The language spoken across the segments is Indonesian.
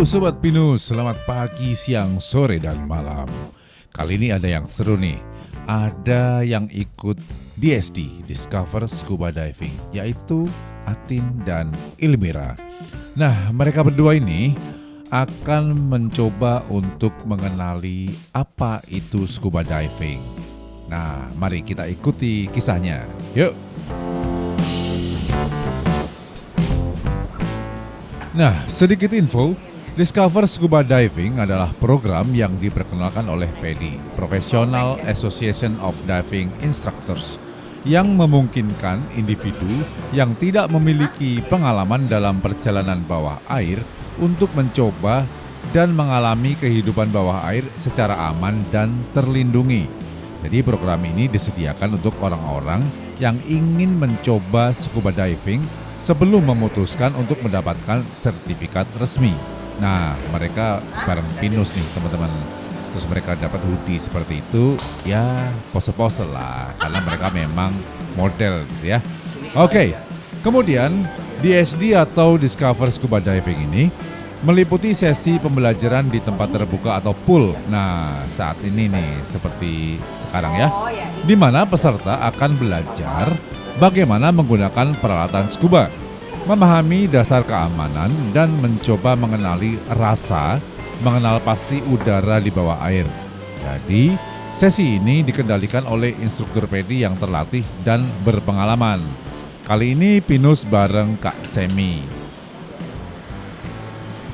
Halo Sobat Pinus, selamat pagi, siang, sore, dan malam. Kali ini ada yang seru nih. Ada yang ikut DSD, Discover Scuba Diving, yaitu Atin dan Ilmira. Nah, mereka berdua ini akan mencoba untuk mengenali apa itu scuba diving. Nah, mari kita ikuti kisahnya. Yuk! Nah, sedikit info, Discover Scuba Diving adalah program yang diperkenalkan oleh PEDI, Professional Association of Diving Instructors, yang memungkinkan individu yang tidak memiliki pengalaman dalam perjalanan bawah air untuk mencoba dan mengalami kehidupan bawah air secara aman dan terlindungi. Jadi program ini disediakan untuk orang-orang yang ingin mencoba scuba diving sebelum memutuskan untuk mendapatkan sertifikat resmi. Nah, mereka bareng Pinus nih teman-teman. Terus mereka dapat hoodie seperti itu, ya pose-pose lah, karena mereka memang model gitu ya. Oke, kemudian DSD atau Discover Scuba Diving ini meliputi sesi pembelajaran di tempat terbuka atau pool. Nah, saat ini nih seperti sekarang ya, di mana peserta akan belajar bagaimana menggunakan peralatan scuba, memahami dasar keamanan, dan mencoba mengenali rasa, mengenal pasti udara di bawah air. Jadi, sesi ini dikendalikan oleh instruktur PEDI yang terlatih dan berpengalaman. Kali ini Pinus bareng Kak Semi.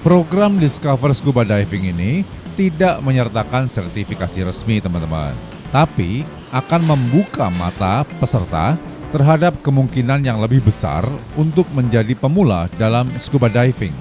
Program Discover Scuba Diving ini tidak menyertakan sertifikasi resmi teman-teman, tapi akan membuka mata peserta terhadap kemungkinan yang lebih besar untuk menjadi pemula dalam scuba diving.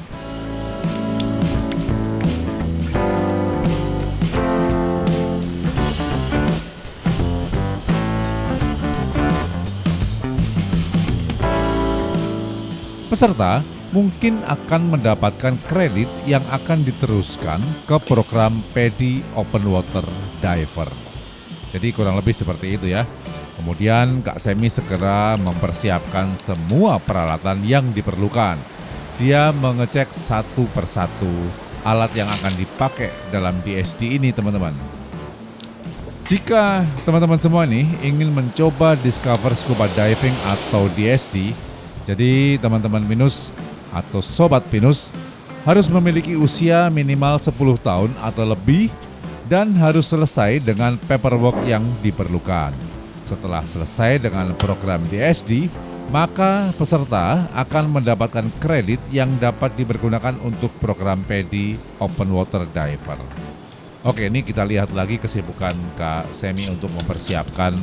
Peserta mungkin akan mendapatkan kredit yang akan diteruskan ke program PEDI Open Water Diver. Jadi kurang lebih seperti itu ya. Kemudian Kak Semi segera mempersiapkan semua peralatan yang diperlukan. Dia mengecek satu persatu alat yang akan dipakai dalam DSD ini teman-teman. Jika teman-teman semua ini ingin mencoba Discover Scuba Diving atau DSD, jadi teman-teman Pinus atau Sobat Pinus harus memiliki usia minimal 10 tahun atau lebih dan harus selesai dengan paperwork yang diperlukan. Setelah selesai dengan program DSD, maka peserta akan mendapatkan kredit yang dapat dipergunakan untuk program PEDI Open Water Diver. Oke, ini kita lihat lagi kesibukan Kak Semi untuk mempersiapkan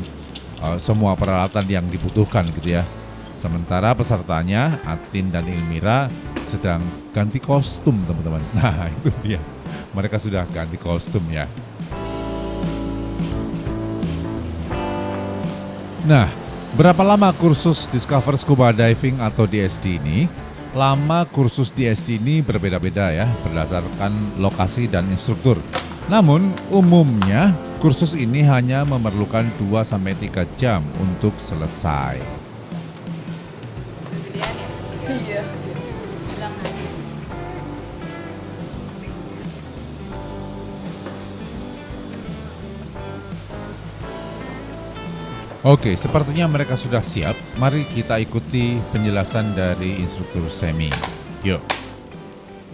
semua peralatan yang dibutuhkan gitu ya. Sementara pesertanya, Atin dan Ilmira, sedang ganti kostum teman-teman. Nah, itu dia. Mereka sudah ganti kostum ya. Nah, berapa lama kursus Discover Scuba Diving atau DSD ini? Lama kursus DSD ini berbeda-beda ya, berdasarkan lokasi dan instruktur. Namun, umumnya kursus ini hanya memerlukan 2-3 jam untuk selesai. Iya. Oke, sepertinya mereka sudah siap. Mari kita ikuti penjelasan dari instruktur Semi. Yuk.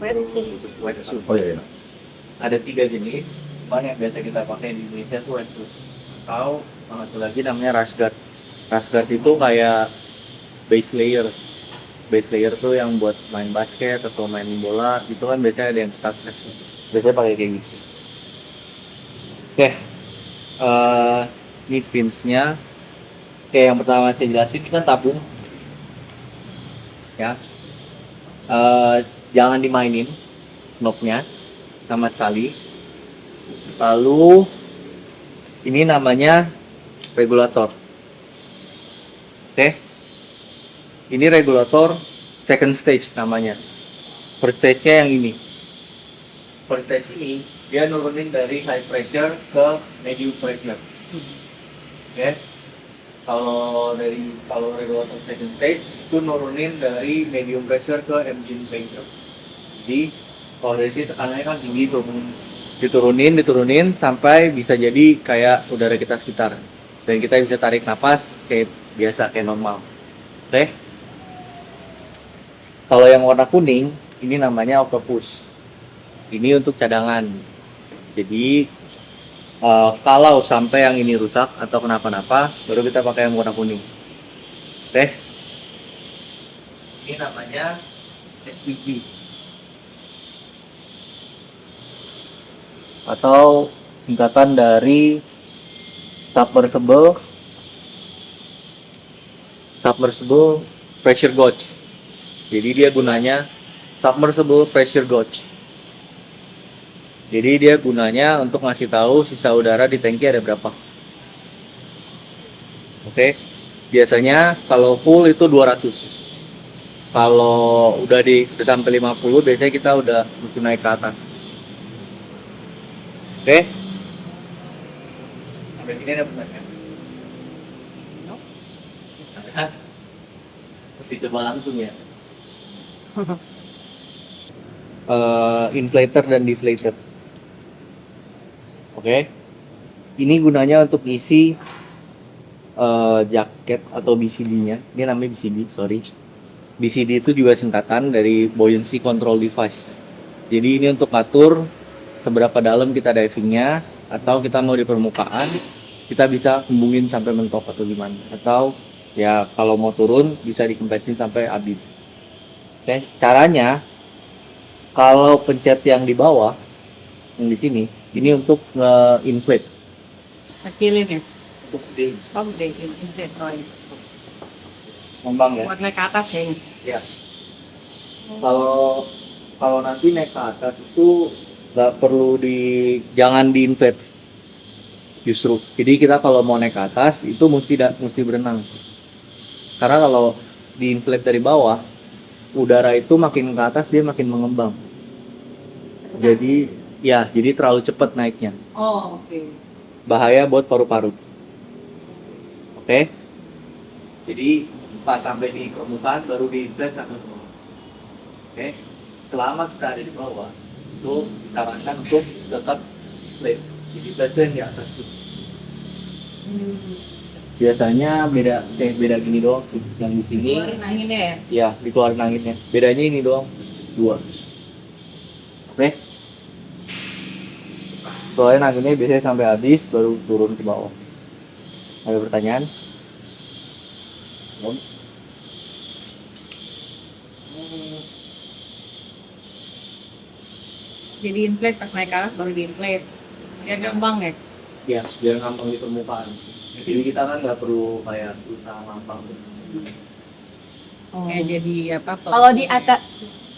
Wetsuit. Oh iya. Ada 3 jenis. Yang biasa kita pakai di Indonesia tuh wetsuit. Atau satu lagi namanya rash guard. Rash guard itu kayak base layer. Base layer tuh yang buat main basket atau main bola. Itu kan biasanya ada yang start. Biasanya pakai kayak gitu. Oke. Ini fins-nya. Oke, yang pertama saya jelasin ini kan tabung. Ya. Jangan dimainin knob-nya sama sekali. Lalu ini namanya regulator. Oke. Ini regulator second stage namanya. First stage-nya yang ini. First stage ini dia nurunin dari high pressure ke medium pressure. Oke. Kalau regulator second stage itu nurunin dari medium pressure ke engine pressure. Jadi Kalau dari sini tekanannya kan tinggi tuh, diturunin sampai bisa jadi kayak udara kita sekitar, dan kita bisa tarik napas kayak biasa kayak normal. Oke? Kalau yang warna kuning ini namanya octopus. Ini untuk cadangan. Jadi kalau sampai yang ini rusak atau kenapa-napa, baru kita pakai yang warna kuning. Oke? Ini namanya SPG atau singkatan dari submersible pressure gauge. Jadi dia gunanya submersible pressure gauge. Jadi dia gunanya untuk ngasih tahu sisa udara di tangki ada berapa. Oke. Biasanya kalau full itu 200. Kalau udah sampai 50 biasanya kita udah mesti naik ke atas. Oke. Sampai sini ada pertanyaan? Mesti coba langsung ya. Inflator dan deflator. Oke. Ini gunanya untuk isi jaket atau BCD-nya. Ini namanya BCD, sorry. BCD itu juga singkatan dari buoyancy control device. Jadi ini untuk ngatur seberapa dalam kita divingnya, atau kita mau di permukaan, kita bisa kembungin sampai mentok atau gimana. Atau ya kalau mau turun bisa dikempesin sampai habis. Oke, caranya kalau pencet yang di bawah, yang di sini, ini untuk nge-inflate. Kecilin ya? Untuk di Oh, deh, ini noise. ngembang ya. Buat naik ke atas ya ini. Ya. Kalau nanti naik ke atas itu nggak perlu jangan di-inflate. Justru. Jadi kita kalau mau naik ke atas itu mesti berenang. Karena kalau di-inflate dari bawah, udara itu makin ke atas dia makin mengembang. Jadi terlalu cepat naiknya. Oh, oke. Bahaya buat paru-paru. Oke? Jadi pas sampai di permukaan baru di-inflate sampai ke bawah. Oke? Selama kita ada di bawah, itu disarankan untuk tetap flat. Jadi flat itu yang di atas tuh. Biasanya beda gini doang sih. Yang di sini Keluarin anginnya ya? ya dikeluarin anginnya. Bedanya ini doang, 2. Oke? Keluarin anginnya biasanya sampai habis baru turun ke bawah. Ada pertanyaan? Belum? Jadi inflate pas naik ke atas baru di inflate. Biar ngembang ya? Ya, biar ngambang di permukaan. Jadi kita kan nggak perlu kayak berusaha ngambang. Oh. Ya jadi apa? Kalau di atas,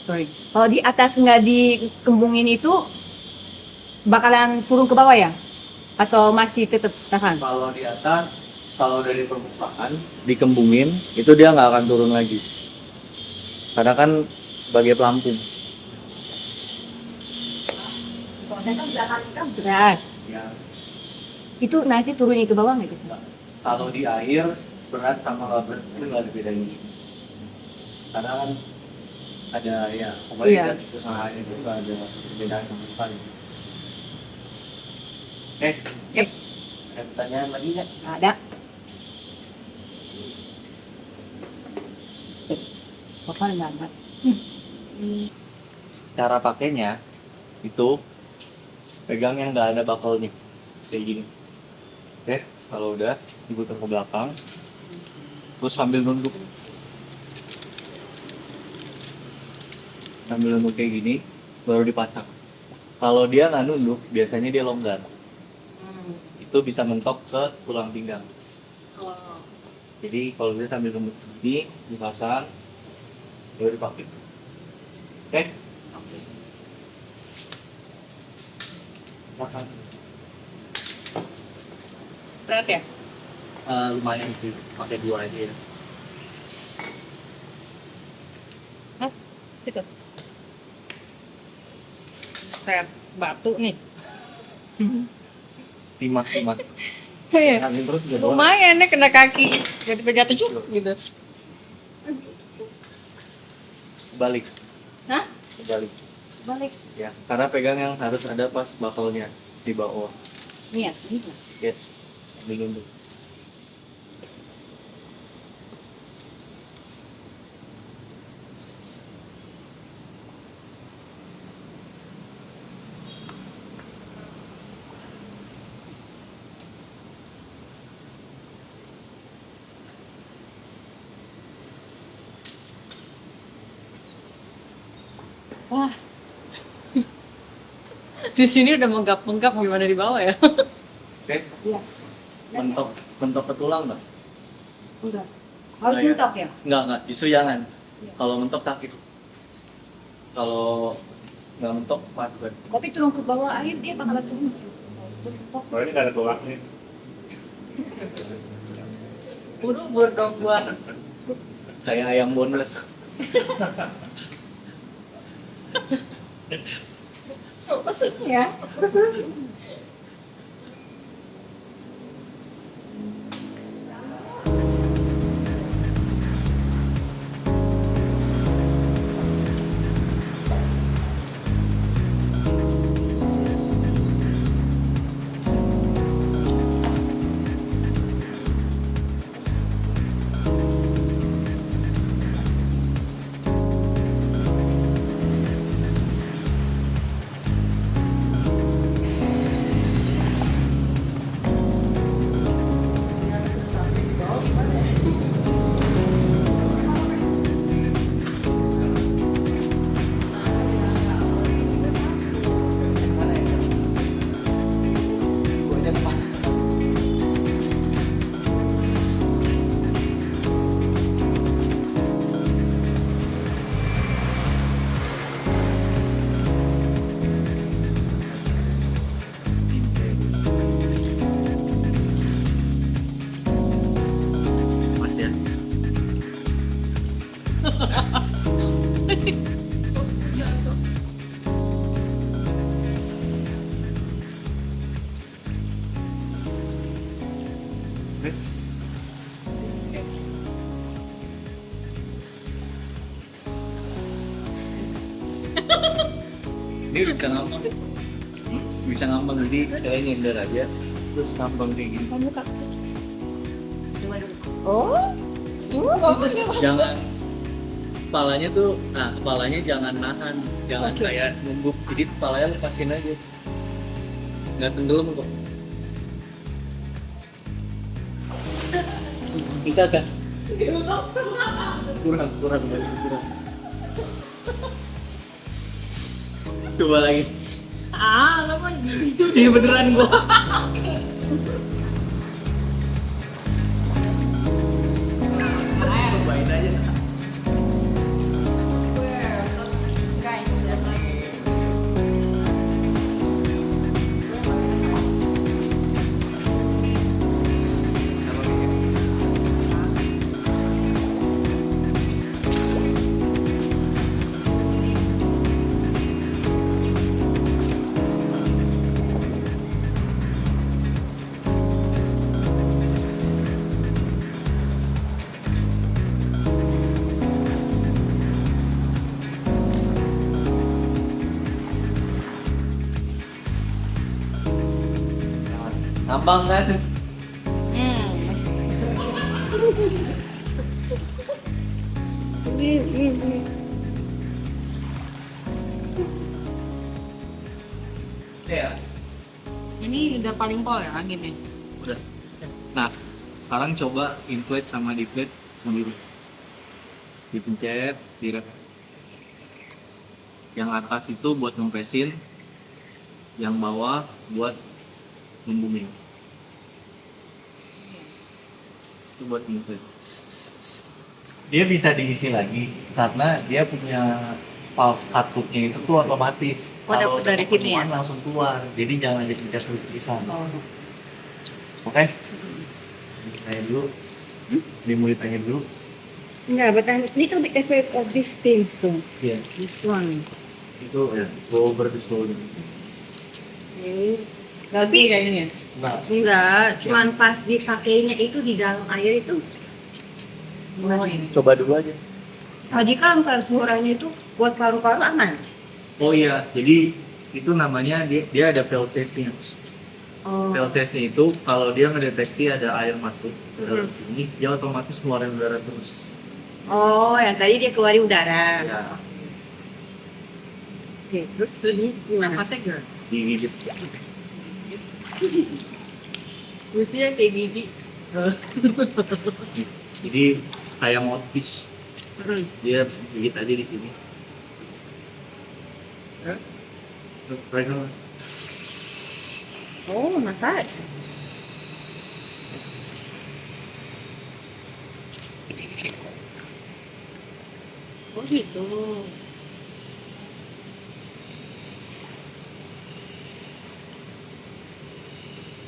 Sorry. kalau di atas nggak dikembungin itu bakalan turun ke bawah ya? Atau masih tetap tahan? Kalau di atas, kalau dari permukaan dikembungin, itu dia nggak akan turun lagi. Karena kan sebagai pelampung. Soalnya kan belakang kita berat. Ya, Itu nanti turunnya ke bawah nggak gitu? kalau di air berat sama nggak berat itu nggak ada bedanya. Karena kan ada ya, pokoknya Iya. dari usahanya itu nggak ada perbedaan sama sekali. Oke, Yep. ada pertanyaan lagi nggak? Ada. Bapak nggak ada. Cara pakainya itu pegang yang nggak ada bakalnya kayak gini. Oke, kalau udah diputar ke belakang, terus sambil nunduk kayak gini, baru dipasang. Kalau dia nggak nunduk, biasanya dia longgar. Itu bisa mentok ke tulang pinggang. Oh. Jadi kalau dia sambil nunduk gini, dipasang, baru dipakai. Oke? Makan. Berat ya? Lumayan sih, pakai 2 aja ya. Itu. Set batu nih. 5. Iya. Angin terus juga doang. Lumayan nih kena kaki. Jadi jatuh cuk gitu. Balik. Hah? Balik. Balik. Ya, karena pegang yang harus ada pas buckle-nya di bawah. Nih ya, ini. Yes, ambil dulu. Wah. Di sini udah menggap-menggap, gimana di bawah ya? Oke, Iya. mentok ke tulang nggak? Udah. Harus Nah, ya. mentok ya? Enggak, justru jangan. Iya. Kalau mentok sakit. Kalau nggak mentok pas banget. Tapi turun ke bawah air dia bakalan turun. Oh ini nggak ada tulangnya. Buru-buru dong gua. Kayak ayam boneless. Maksudnya? Mas ya. Ini bisa ngambang, bisa ngambang jadi kayak nyender aja, terus ngambang kayak gini. Kamu tak. Oh? Jangan kepalanya tuh, nah kepalanya jangan nahan, jangan Oke. kayak nunduk, jadi kepalanya lepasin aja, nggak tenggelam kok. Kita kan kurang. Coba lagi. Ah, lama gitu. Iya beneran gua. Cobain aja. Ngambang kan? Ya. Ini udah paling pol ya anginnya. Udah. Nah, sekarang coba inflate sama deflate sendiri. Dipencet, direk. Yang atas itu buat ngempesin, yang bawah buat membumi. Itu buat inflate. Dia bisa diisi lagi karena dia punya valve katupnya itu tuh otomatis. Oh, dapet dari sini ya? Langsung keluar. Jadi jangan dipencet tulisan. Oh. Oke? Tanya dulu. Dimulai dulu. Yeah, but I'm little bit afraid of these things though. Iya. This one. Itu ya, go over the shoulder. Tapi kayaknya. Nah, Enggak, cuman pas dipakainya itu di dalam air itu. Oh ini. coba dulu aja. Tadi kan kalau suaranya itu buat paru-paru aman. Oh iya, jadi itu namanya dia ada fail safe-nya. Oh. Fail safe-nya itu kalau dia mendeteksi ada air masuk ke dalam sini, dia otomatis keluarin udara terus. Oh, yang tadi dia keluarin udara. Ya, Oke, terus ini gimana? Napasnya gimana? digigit. Lucunya kayak gigi. Jadi kayak mouthpiece, Hmm. dia gigit aja di sini. Terus? Mereka Oh, massage. Oh gitu.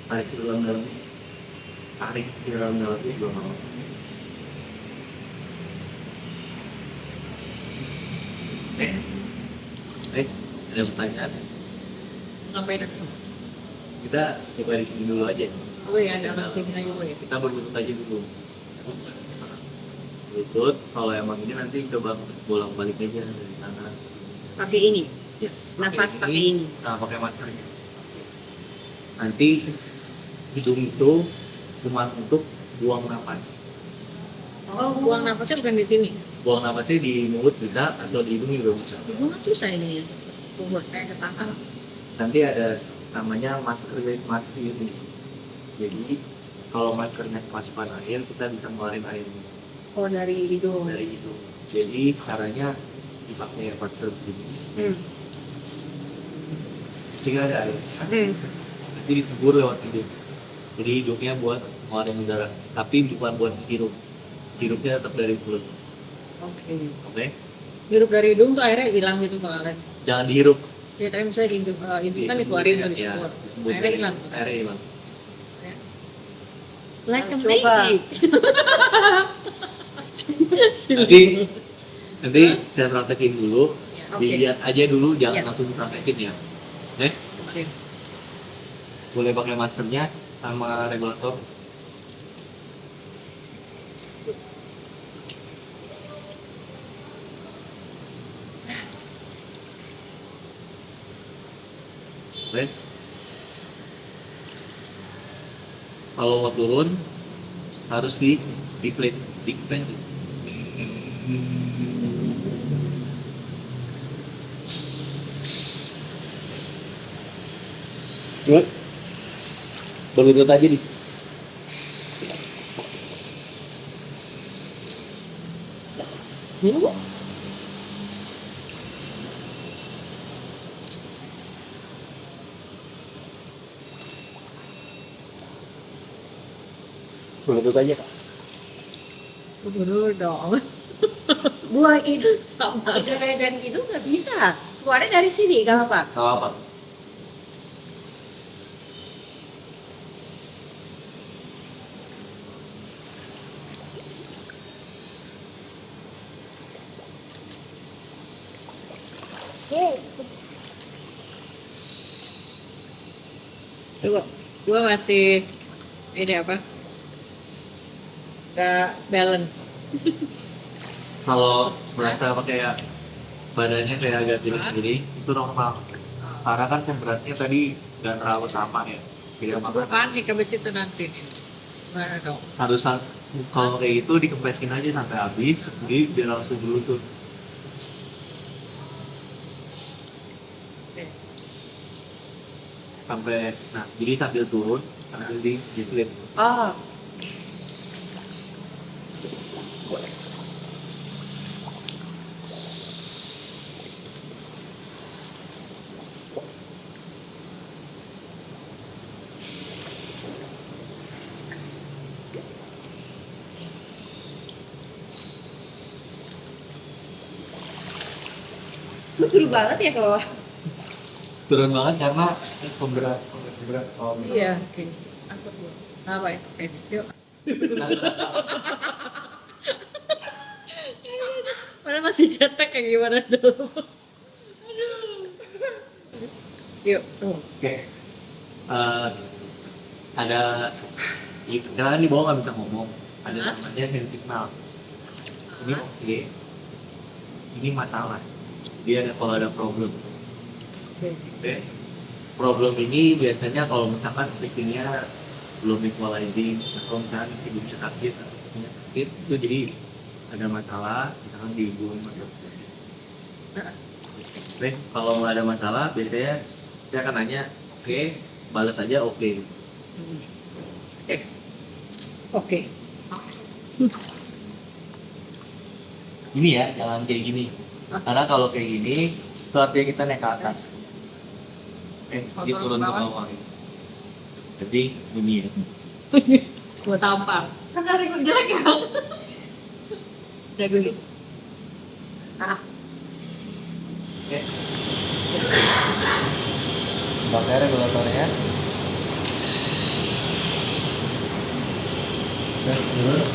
tarik ke dalam, tarik ke dalam itu juga mau. Ada pertanyaan? Ngapain aku? Kita coba di sini dulu aja. Oh iya, ada sini aja gue ya. Kita berlutut aja dulu. Lutut, kalau emang ini nanti coba bolak-balik aja dari sana. Pakai ini. Yes. Nafas pakai ini. Nah, pakai maskernya. Nanti hidung itu cuma untuk buang napas. Oh, buang napasnya bukan di sini. Buang napasnya di mulut bisa atau di hidung juga bisa. Ibu kan susah ini ya. Buat kayak ketahan. Nanti ada namanya masker ini. Jadi kalau maskernya kemasukan air, kita bisa ngeluarin airnya Oh, dari hidung. dari hidung. Jadi caranya dipakai masker begini. Hmm. Jika ada air, nanti disembur lewat hidung. Jadi hidungnya buat ngeluarin udara, tapi bukan buat hirup. Hirupnya tetap dari mulut. Oke. Oke? Hirup dari hidung tuh airnya hilang gitu kemarin. Jangan dihirup. Ya tadi misalnya di hidung, kan dikeluarin tuh Ya, disembur. disembur. Airnya hilang. Airnya hilang. Like a Coba. baby. Nanti saya praktekin dulu. Ya, oke. Dilihat aja dulu, jangan Ya. langsung praktekin ya. Oke? Oke. Boleh pakai maskernya sama regulator. Oke. Kalau mau turun harus di deflate, dikepes. Good. Berlutut aja di. Berlutut aja kak. Dulu dong. Buang itu Sama. dan itu nggak bisa. Keluarnya dari sini, gak apa-apa. Sama apa? Coba. Gua masih ini apa? Gak balance. Kalau merasa kayak badannya kayak agak tirus sendiri itu normal. Karena kan beratnya tadi nggak terlalu sama ya. Tidak Gua makan. panik abis itu nanti. Gimana dong? Harus kalau kayak gitu dikempesin aja sampai habis, jadi biar langsung berlutut. Oke. Sampai, nah jadi sambil turun, sambil di deflate. Oh, lu guru banget ya kalau Turun banget karena pemberat. Oh, Iya. Oke. Angkut gua. Apa ya? Oke. Yuk. Mana masih cetek kayak gimana dulu? Yuk. Tuh. Oke. Ada, karena di bawah nggak bisa ngomong. Ada Hah? namanya hand signal. Ini oke. Ini masalah. Dia ada kalau ada problem. Problem ini biasanya kalau misalkan lightingnya belum equalizing atau misalkan ibunya sakit atau punya sakit itu jadi ada masalah misalkan di ibu atau kalau nggak ada masalah biasanya saya akan nanya oke, balas aja oke. Oke. Ini ya jangan kayak gini karena kalau kayak gini itu artinya kita naik ke atas dia turun ke bawah jadi ini ya Gua tampar. Kan dari gue jelek ya. Jago gitu. oke bakar regulatornya dan turun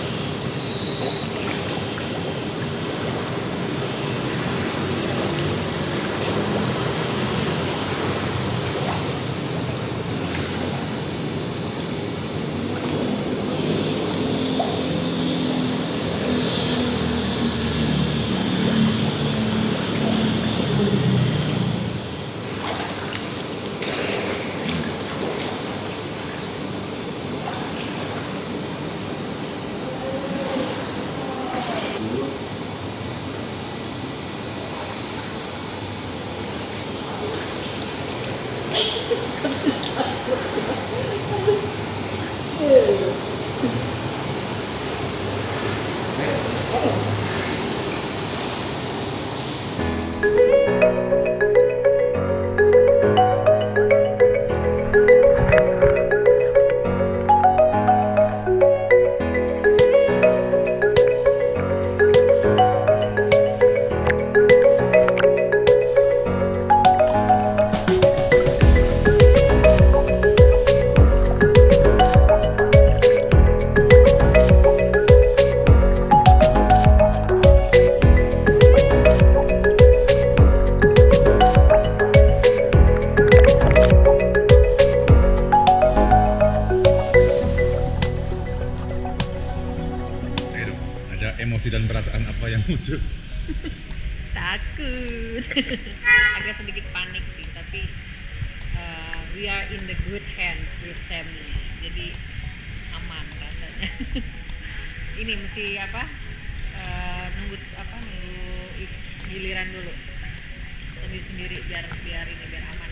Ada emosi dan perasaan apa yang muncul? Takut. Agak sedikit panik sih, tapi we are in the good hands with Sammy. Jadi aman rasanya. Ini mesti apa? Nunggu giliran dulu. Sendiri-sendiri biar ini biar aman.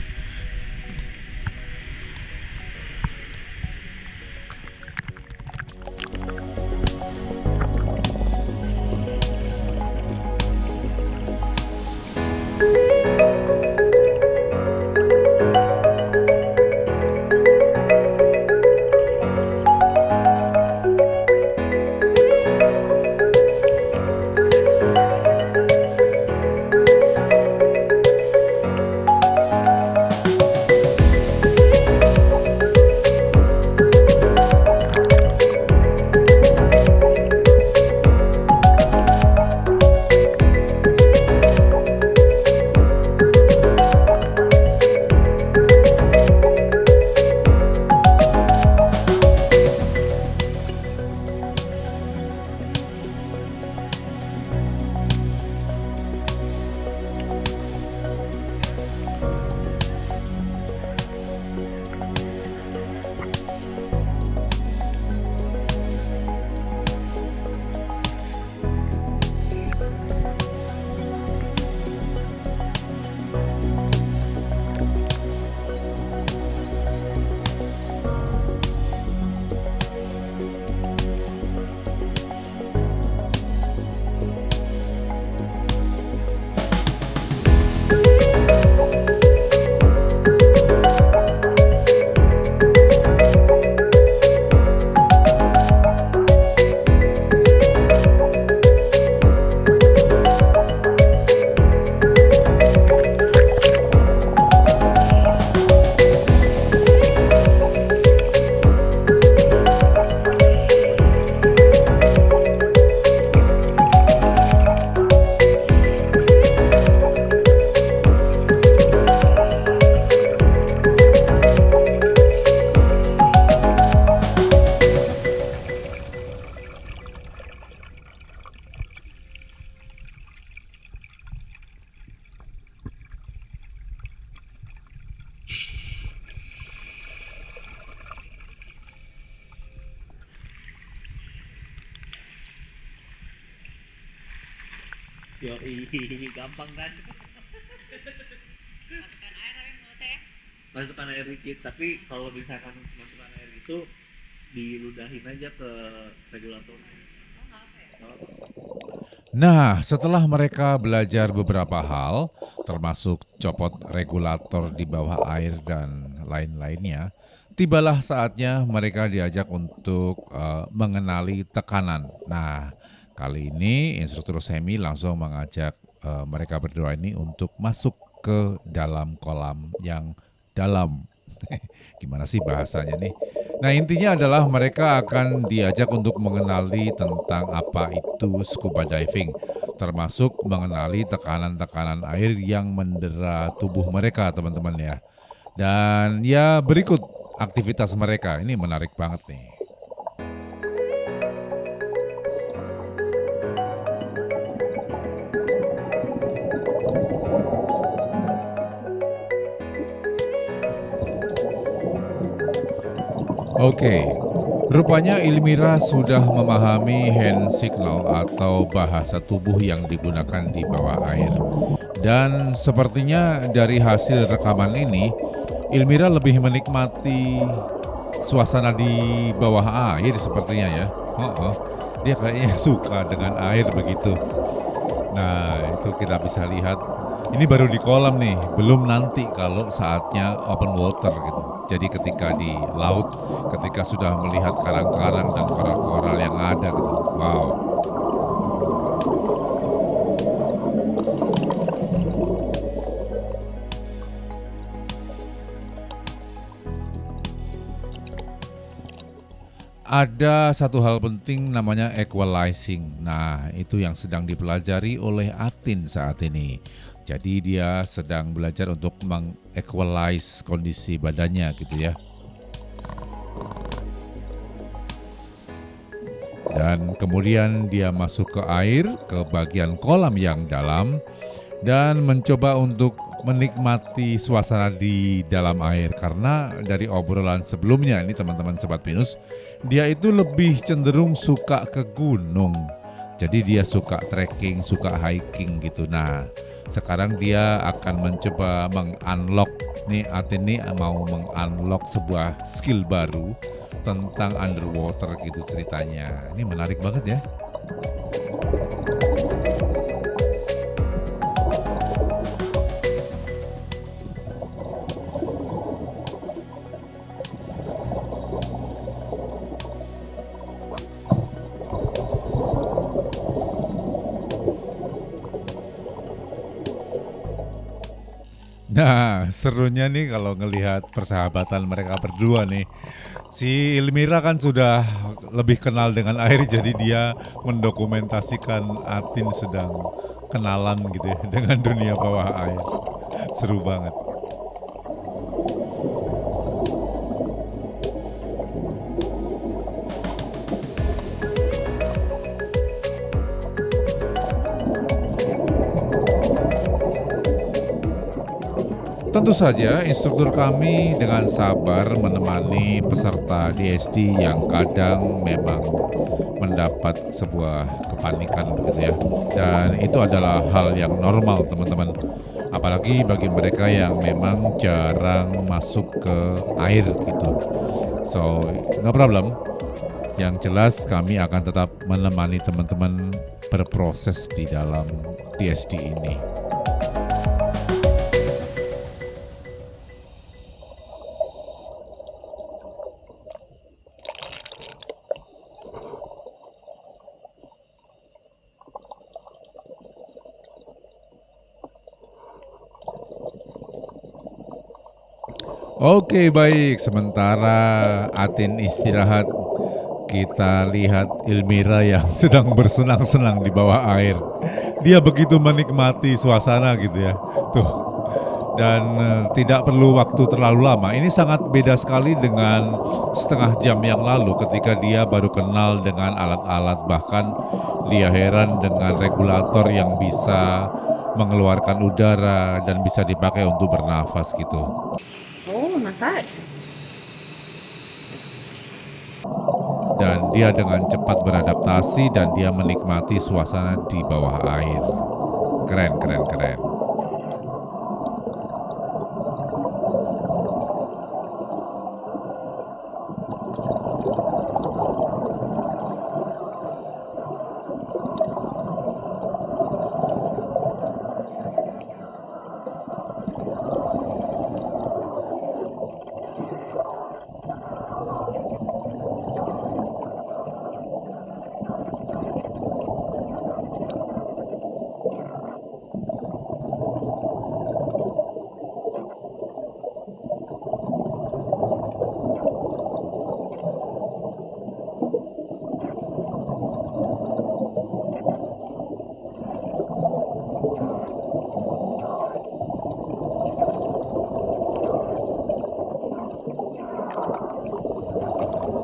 Yoi, gampang kan? Masukkan air tapi menurut saya Masukkan air dikit, tapi kalau misalkan masukkan air itu diludahin aja ke regulatornya. nggak apa ya. Nggak apa-apa. Nah, setelah mereka belajar beberapa hal, termasuk copot regulator di bawah air dan lain-lainnya, tibalah saatnya mereka diajak untuk mengenali tekanan. Nah, kali ini instruktur Semi langsung mengajak mereka berdua ini untuk masuk ke dalam kolam yang dalam. Gimana sih bahasanya nih? Nah, intinya adalah mereka akan diajak untuk mengenali tentang apa itu scuba diving, termasuk mengenali tekanan-tekanan air yang mendera tubuh mereka, teman-teman ya. Dan ya berikut aktivitas mereka, ini menarik banget nih. Oke, rupanya Ilmira sudah memahami hand signal atau bahasa tubuh yang digunakan di bawah air. Dan sepertinya dari hasil rekaman ini, Ilmira lebih menikmati suasana di bawah air sepertinya ya. Dia kayaknya suka dengan air begitu. Nah, itu kita bisa lihat. Ini baru di kolam nih, belum nanti kalau saatnya open water gitu. Jadi ketika di laut, ketika sudah melihat karang-karang dan koral-koral yang ada gitu. Wow. Ada satu hal penting namanya equalizing. Nah, itu yang sedang dipelajari oleh Atin saat ini. Jadi dia sedang belajar untuk mengequalize kondisi badannya gitu ya. Dan kemudian dia masuk ke air, ke bagian kolam yang dalam, dan mencoba untuk menikmati suasana di dalam air. Karena dari obrolan sebelumnya ini teman-teman Sobat Pinus, dia itu lebih cenderung suka ke gunung. Jadi dia suka trekking, suka hiking gitu. Nah, sekarang dia akan mencoba meng-unlock nih, Atin nih mau meng-unlock sebuah skill baru tentang underwater gitu ceritanya. Ini menarik banget ya. Nah, serunya nih kalau ngelihat persahabatan mereka berdua nih. Si Ilmira kan sudah lebih kenal dengan air, jadi dia mendokumentasikan Atin sedang kenalan gitu ya dengan dunia bawah air. Seru banget. Tentu saja instruktur kami dengan sabar menemani peserta DSD yang kadang memang mendapat sebuah kepanikan begitu ya. Dan itu adalah hal yang normal teman-teman. Apalagi bagi mereka yang memang jarang masuk ke air gitu. So, no problem. Yang jelas kami akan tetap menemani teman-teman berproses di dalam DSD ini. Oke, baik, sementara Atin istirahat, kita lihat Ilmira yang sedang bersenang-senang di bawah air. Dia begitu menikmati suasana gitu ya. Tuh. Dan tidak perlu waktu terlalu lama. Ini sangat beda sekali dengan setengah jam yang lalu ketika dia baru kenal dengan alat-alat. Bahkan dia heran dengan regulator yang bisa mengeluarkan udara dan bisa dipakai untuk bernafas gitu. Oh, nafas. Dan dia dengan cepat beradaptasi dan dia menikmati suasana di bawah air. Keren, keren, keren.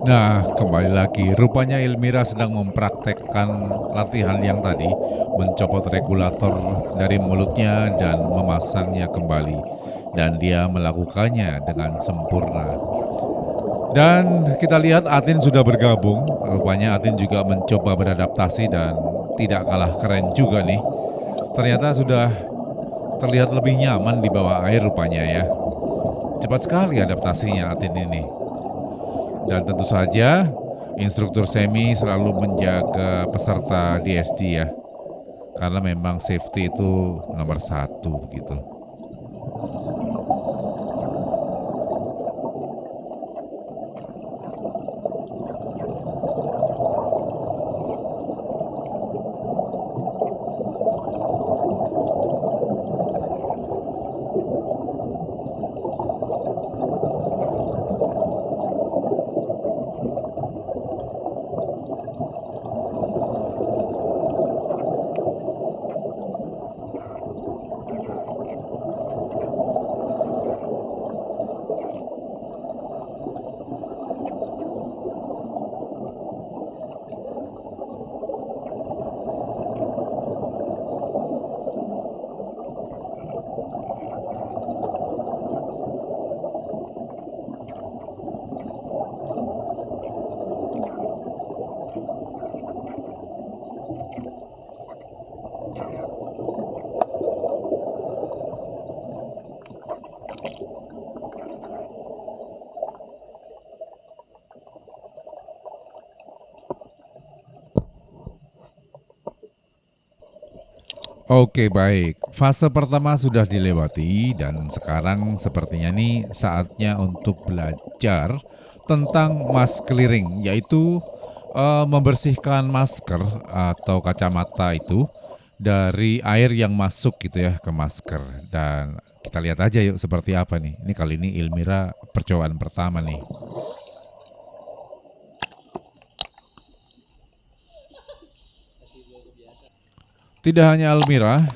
Nah, kembali lagi. Rupanya Elmira sedang mempraktekkan latihan yang tadi, mencopot regulator dari mulutnya dan memasangnya kembali. Dan dia melakukannya dengan sempurna. Dan kita lihat Atin sudah bergabung. Rupanya Atin juga mencoba beradaptasi dan tidak kalah keren juga nih. Ternyata sudah terlihat lebih nyaman di bawah air rupanya ya. Cepat sekali adaptasinya Atin ini. Dan tentu saja instruktur semi selalu menjaga peserta DSD ya. Karena memang safety itu nomor 1 gitu. Oke, baik. Fase pertama sudah dilewati dan sekarang sepertinya nih saatnya untuk belajar tentang mask clearing, yaitu membersihkan masker atau kacamata itu dari air yang masuk gitu ya ke masker. Dan kita lihat aja yuk seperti apa nih. Ini kali ini Elmira percobaan pertama nih. Tidak hanya Elmira,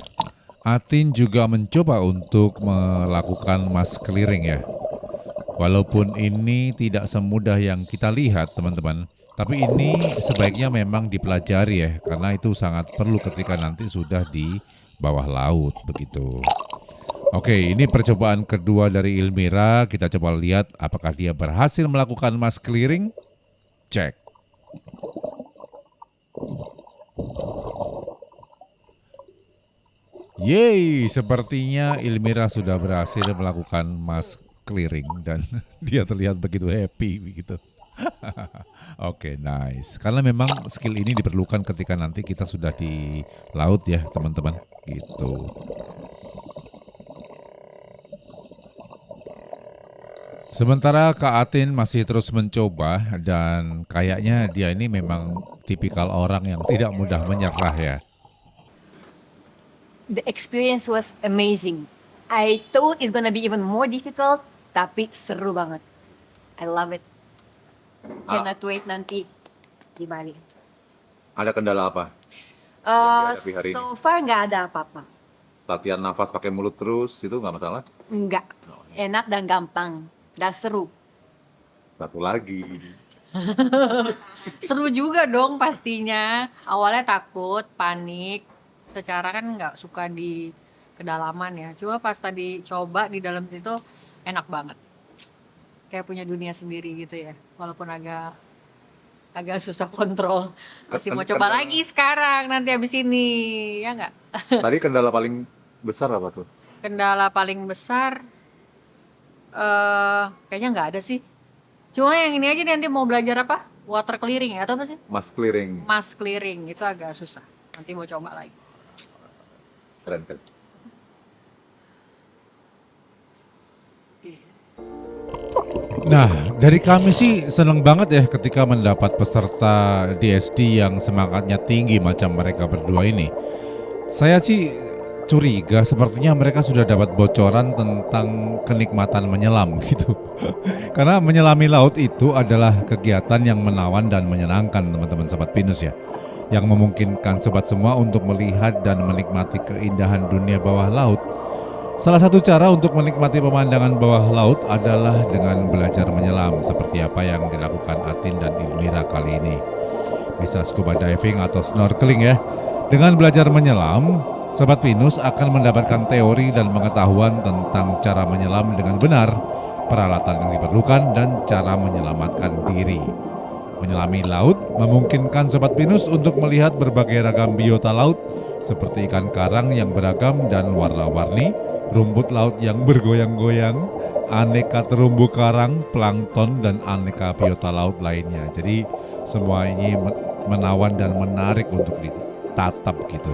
Atin juga mencoba untuk melakukan mask clearing ya. Walaupun ini tidak semudah yang kita lihat teman-teman, tapi ini sebaiknya memang dipelajari ya, karena itu sangat perlu ketika nanti sudah di bawah laut begitu. Oke, ini percobaan kedua dari Elmira. Kita coba lihat apakah dia berhasil melakukan mask clearing. Cek. Yeay, sepertinya Elmira sudah berhasil melakukan mask clearing dan dia terlihat begitu happy begitu. Oke, nice. Karena memang skill ini diperlukan ketika nanti kita sudah di laut ya, teman-teman. Gitu. Sementara Kak Atin masih terus mencoba dan kayaknya dia ini memang tipikal orang yang tidak mudah menyerah ya. The experience was amazing. I thought it's gonna be even more difficult, tapi seru banget. I love it. Cannot wait nanti di Bali. Ada kendala apa? dihadapi hari ini? So far nggak ada apa-apa. Latihan nafas pakai mulut terus itu nggak masalah? Nggak. Enak dan gampang. Dan seru. Satu lagi. Seru juga dong pastinya. Awalnya takut, panik. Secara kan nggak suka di kedalaman ya. Cuma pas tadi coba di dalam situ enak banget. Kayak punya dunia sendiri gitu ya. Walaupun agak agak susah kontrol. Masih mau Kendala- coba lagi sekarang nanti habis ini, ya nggak? Tadi kendala paling besar apa tuh? Kendala paling besar kayaknya nggak ada sih. Cuma yang ini aja nih, nanti mau belajar apa? Water clearing ya atau apa sih? Mass clearing. Mass clearing itu agak susah. Nanti mau coba lagi. Keren kan? Nah, dari kami sih seneng banget ya ketika mendapat peserta DSD yang semangatnya tinggi macam mereka berdua ini. Saya sih curiga sepertinya mereka sudah dapat bocoran tentang kenikmatan menyelam gitu. Karena menyelami laut itu adalah kegiatan yang menawan dan menyenangkan teman-teman Sobat Pinus ya. Yang memungkinkan sobat semua untuk melihat dan menikmati keindahan dunia bawah laut. Salah satu cara untuk menikmati pemandangan bawah laut adalah dengan belajar menyelam seperti apa yang dilakukan Atin dan Ilmira kali ini. Bisa scuba diving atau snorkeling ya. Dengan belajar menyelam, Sobat Pinus akan mendapatkan teori dan pengetahuan tentang cara menyelam dengan benar, peralatan yang diperlukan, dan cara menyelamatkan diri. Menyelami laut memungkinkan Sobat Pinus untuk melihat berbagai ragam biota laut seperti ikan karang yang beragam dan warna-warni, rumput laut yang bergoyang-goyang, aneka terumbu karang, plankton, dan aneka biota laut lainnya. Jadi semua ini menawan dan menarik untuk ditatap gitu.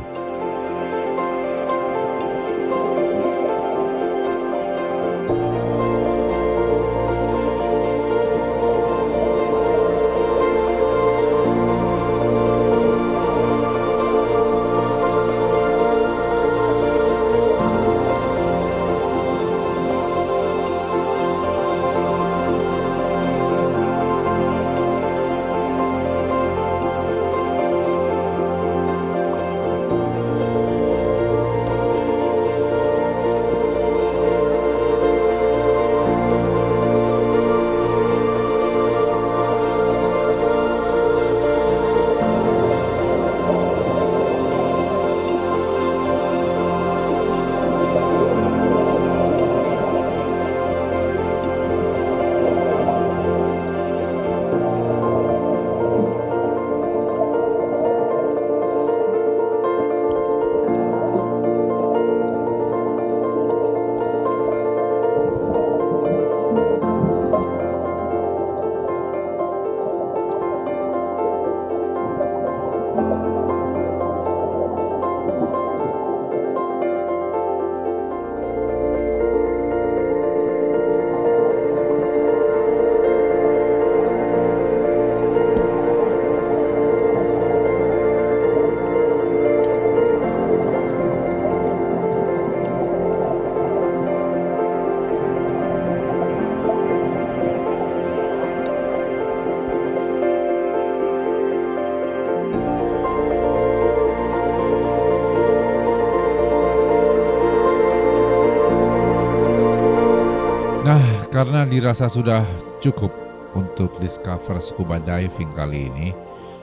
Karena dirasa sudah cukup untuk discover scuba diving kali ini,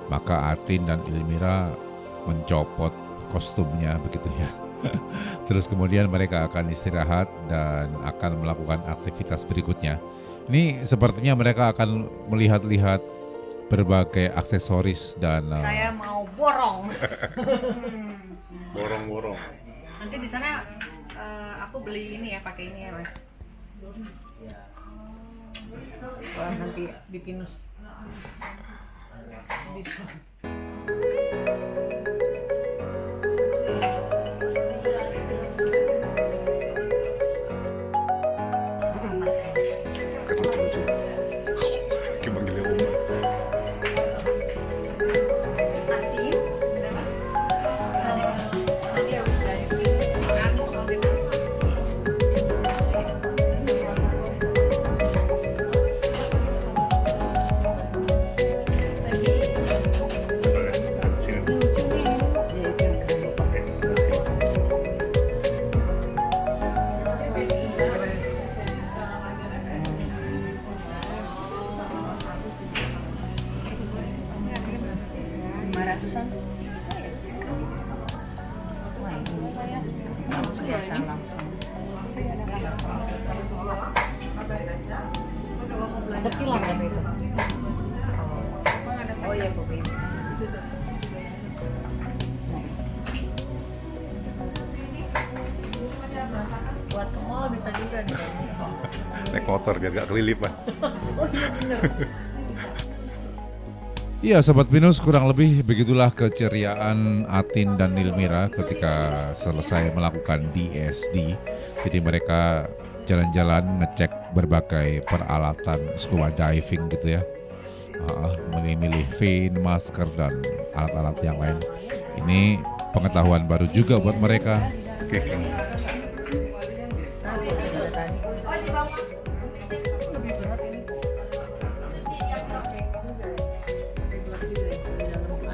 maka Atin dan Ilmira mencopot kostumnya begitu ya. Terus kemudian mereka akan istirahat dan akan melakukan aktivitas berikutnya. Ini sepertinya mereka akan melihat-lihat berbagai aksesoris dan Saya mau borong. Borong-borong. Nanti di sana aku beli ini ya, pakai ini ya mas. Wah, nanti di Pinus bisa. lucu-lucu. Kayak manggilnya Oma. Kecilan kan itu? Oh Buat ke mall bisa juga nih. Naik motor biar gak kelilipan. Oh iya bener. Iya Sobat Binus, kurang lebih begitulah keceriaan Atin dan Nilmira ketika selesai melakukan DSD. Jadi mereka jalan-jalan ngecek berbagai peralatan scuba diving gitu ya. Milih-milih fin, masker, dan alat-alat yang lain. Ini pengetahuan baru juga buat mereka. Oke.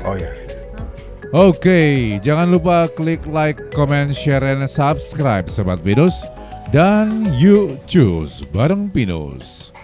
Oh ya. Oke, jangan lupa klik like, comment, share, and subscribe Sobat Binus. Dan yuk cus bareng Pinus.